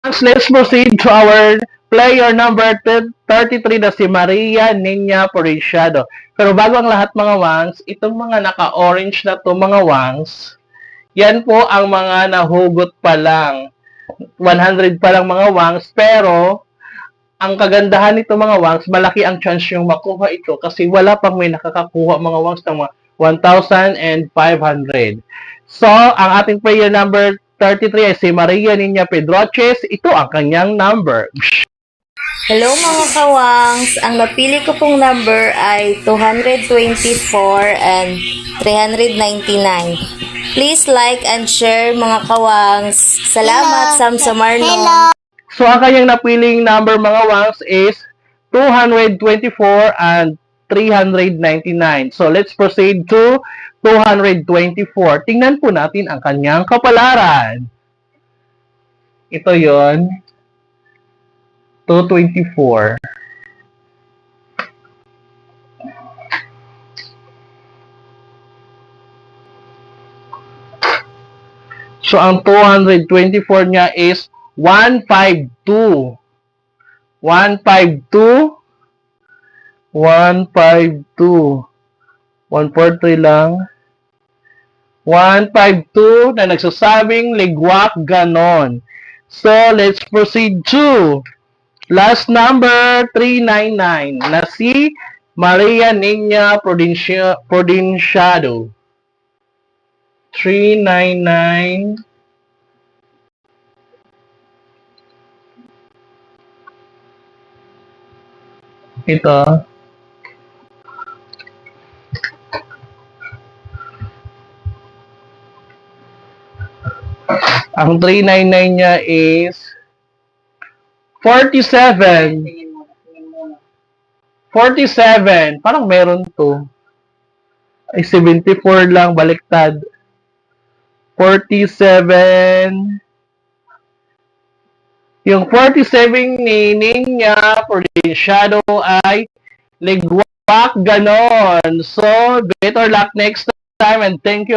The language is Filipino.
let's proceed to our player number 33 na si Maria Nina Poriciado. Pero bago ang lahat mga wangs, itong mga naka-orange na to mga wangs, yan po ang mga nahugot pa lang. 100 pa lang mga wangs, pero ang kagandahan nito mga wangs, malaki ang chance yung makuha ito kasi wala pang may nakakakuha mga wangs ng mga 1,500. So, ang ating player number 33 ay si Maria Nina Pedroches. Ito ang kanyang number. Hello mga kawangs! Ang napili ko pong number ay 224 and 399. Please like and share mga kawangs. Salamat, Samsam Arno. So, ang kanyang napiling number mga wangs is 224 and 399. So, let's proceed to 224. Tingnan po natin ang kanyang kapalaran. Ito yon 224. So, ang 224 niya is 152. 152. 152. 143 lang. 152 na nagsasabing ligwak ganon. So, let's proceed to last number 399 na si Maria Nina Provinciado. 399. Ito. Ang 399 niya is 47. 47. Parang meron to. Ay, 74 lang. Baliktad. 47. Yung 47 ni Nina Provinciado ay ligwak ganon. So, better luck next time and thank you